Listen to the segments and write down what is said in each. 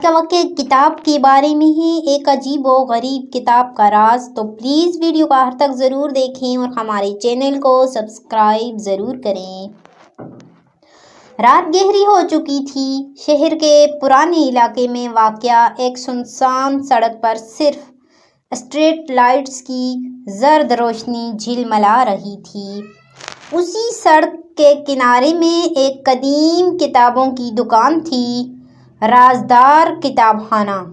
کا واقعہ ایک کتاب کے بارے میں ہے، ایک عجیب و غریب کتاب کا راز۔ تو پلیز ویڈیو کو آخر تک ضرور دیکھیں اور ہمارے چینل کو سبسکرائب ضرور کریں۔ رات گہری ہو چکی تھی۔ شہر کے پرانے علاقے میں واقع ایک سنسان سڑک پر صرف اسٹریٹ لائٹس کی زرد روشنی جھلملا رہی تھی۔ اسی سڑک کے کنارے میں ایک قدیم کتابوں کی دکان تھی، رازدار کتاب خانہ۔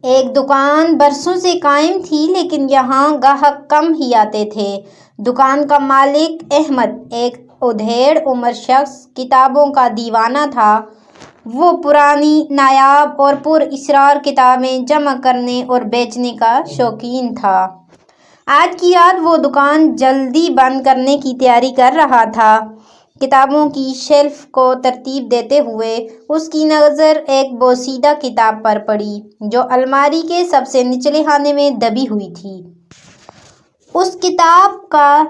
ایک دکان برسوں سے قائم تھی، لیکن یہاں گاہک کم ہی آتے تھے۔ دکان کا مالک احمد ایک ادھیڑ عمر شخص کتابوں کا دیوانہ تھا۔ وہ پرانی، نایاب اور پر اسرار کتابیں جمع کرنے اور بیچنے کا شوقین تھا۔ آج کی رات وہ دکان جلدی بند کرنے کی تیاری کر رہا تھا۔ کتابوں کی شیلف کو ترتیب دیتے ہوئے اس کی نظر ایک بوسیدہ کتاب پر پڑی، جو الماری کے سب سے نچلے خانے میں دبی ہوئی تھی۔ اس کتاب کا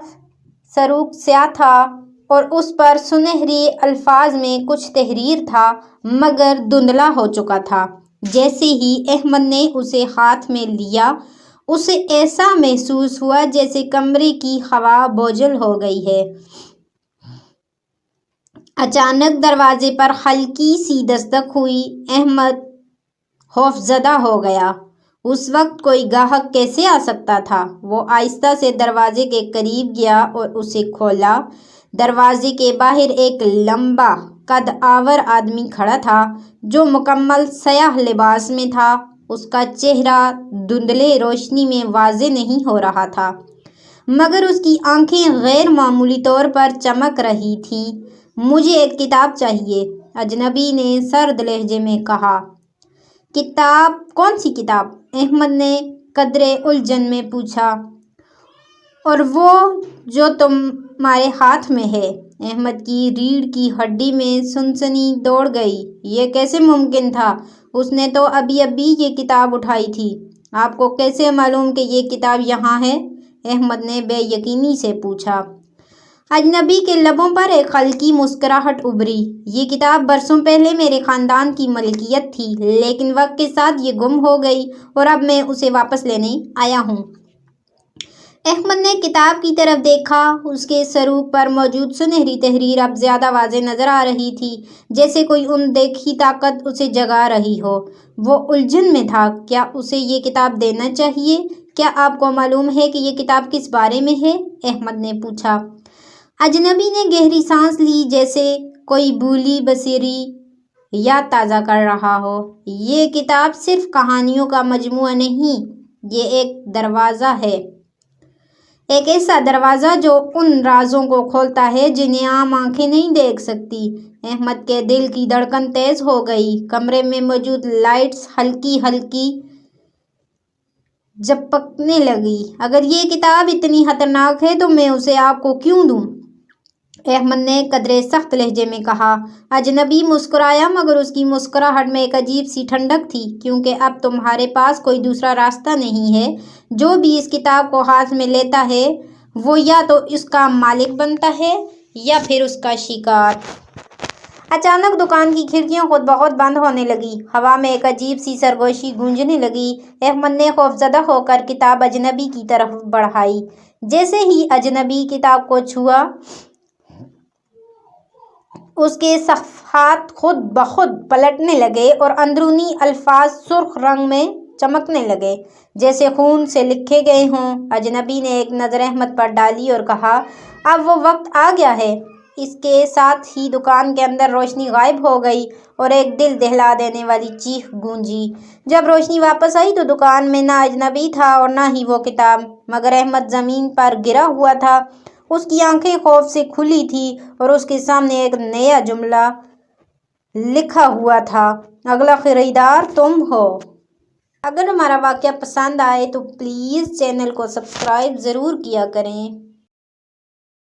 سروق سیاہ تھا اور اس پر سنہری الفاظ میں کچھ تحریر تھا، مگر دھندلا ہو چکا تھا۔ جیسے ہی احمد نے اسے ہاتھ میں لیا، اسے ایسا محسوس ہوا جیسے کمرے کی ہوا بوجھل ہو گئی ہے۔ اچانک دروازے پر ہلکی سی دستک ہوئی۔ احمد خوفزدہ ہو گیا۔ اس وقت کوئی گاہک کیسے آ سکتا تھا؟ وہ آہستہ سے دروازے کے قریب گیا اور اسے کھولا۔ دروازے کے باہر ایک لمبا قد آور آدمی کھڑا تھا، جو مکمل سیاہ لباس میں تھا۔ اس کا چہرہ دھندلے روشنی میں واضح نہیں ہو رہا تھا، مگر اس کی آنکھیں غیر معمولی طور پر چمک رہی تھیں۔ مجھے ایک کتاب چاہیے، اجنبی نے سرد لہجے میں کہا۔ کتاب؟ کون سی کتاب؟ احمد نے قدرے الجھن میں پوچھا۔ اور وہ جو تمہارے ہاتھ میں ہے۔ احمد کی ریڑھ کی ہڈی میں سنسنی دوڑ گئی۔ یہ کیسے ممکن تھا؟ اس نے تو ابھی یہ کتاب اٹھائی تھی۔ آپ کو کیسے معلوم کہ یہ کتاب یہاں ہے؟ احمد نے بے یقینی سے پوچھا۔ اجنبی کے لبوں پر ایک ہلکی مسکراہٹ ابھری۔ یہ کتاب برسوں پہلے میرے خاندان کی ملکیت تھی، لیکن وقت کے ساتھ یہ گم ہو گئی اور اب میں اسے واپس لینے آیا ہوں۔ احمد نے کتاب کی طرف دیکھا۔ اس کے سروق پر موجود سنہری تحریر اب زیادہ واضح نظر آ رہی تھی، جیسے کوئی اندیکھی طاقت اسے جگا رہی ہو۔ وہ الجھن میں تھا۔ کیا اسے یہ کتاب دینا چاہیے؟ کیا آپ کو معلوم ہے کہ یہ کتاب کس بارے میں ہے؟ احمد نے پوچھا۔ اجنبی نے گہری سانس لی، جیسے کوئی بھولی بصیری یاد تازہ کر رہا ہو۔ یہ کتاب صرف کہانیوں کا مجموعہ نہیں، یہ ایک دروازہ ہے، ایک ایسا دروازہ جو ان رازوں کو کھولتا ہے جنہیں عام آنکھیں نہیں دیکھ سکتی۔ احمد کے دل کی دھڑکن تیز ہو گئی۔ کمرے میں موجود لائٹس ہلکی ہلکی جھپکنے لگی۔ اگر یہ کتاب اتنی خطرناک ہے تو میں اسے آپ کو کیوں دوں؟ احمد نے قدرے سخت لہجے میں کہا۔ اجنبی مسکرایا، مگر اس کی مسکراہٹ میں ایک عجیب سی ٹھنڈک تھی۔ کیونکہ اب تمہارے پاس کوئی دوسرا راستہ نہیں ہے۔ جو بھی اس کتاب کو ہاتھ میں لیتا ہے، وہ یا تو اس کا مالک بنتا ہے یا پھر اس کا شکار۔ اچانک دکان کی کھڑکیاں خود بخود بند ہونے لگیں۔ ہوا میں ایک عجیب سی سرگوشی گونجنے لگی۔ احمد نے خوفزدہ ہو کر کتاب اجنبی کی طرف بڑھائی۔ جیسے ہی اجنبی کتاب کو چھوا، اس کے صفحات خود بخود پلٹنے لگے اور اندرونی الفاظ سرخ رنگ میں چمکنے لگے، جیسے خون سے لکھے گئے ہوں۔ اجنبی نے ایک نظر احمد پر ڈالی اور کہا، اب وہ وقت آ گیا ہے۔ اس کے ساتھ ہی دکان کے اندر روشنی غائب ہو گئی اور ایک دل دہلا دینے والی چیخ گونجی۔ جب روشنی واپس آئی تو دکان میں نہ اجنبی تھا اور نہ ہی وہ کتاب، مگر احمد زمین پر گرا ہوا تھا۔ اس کی آنکھیں خوف سے کھلی تھیں اور اس کے سامنے ایک نیا جملہ لکھا ہوا تھا، اگلا خریدار تم ہو۔ اگر ہمارا واقعہ پسند آئے تو پلیز چینل کو سبسکرائب ضرور کیا کریں۔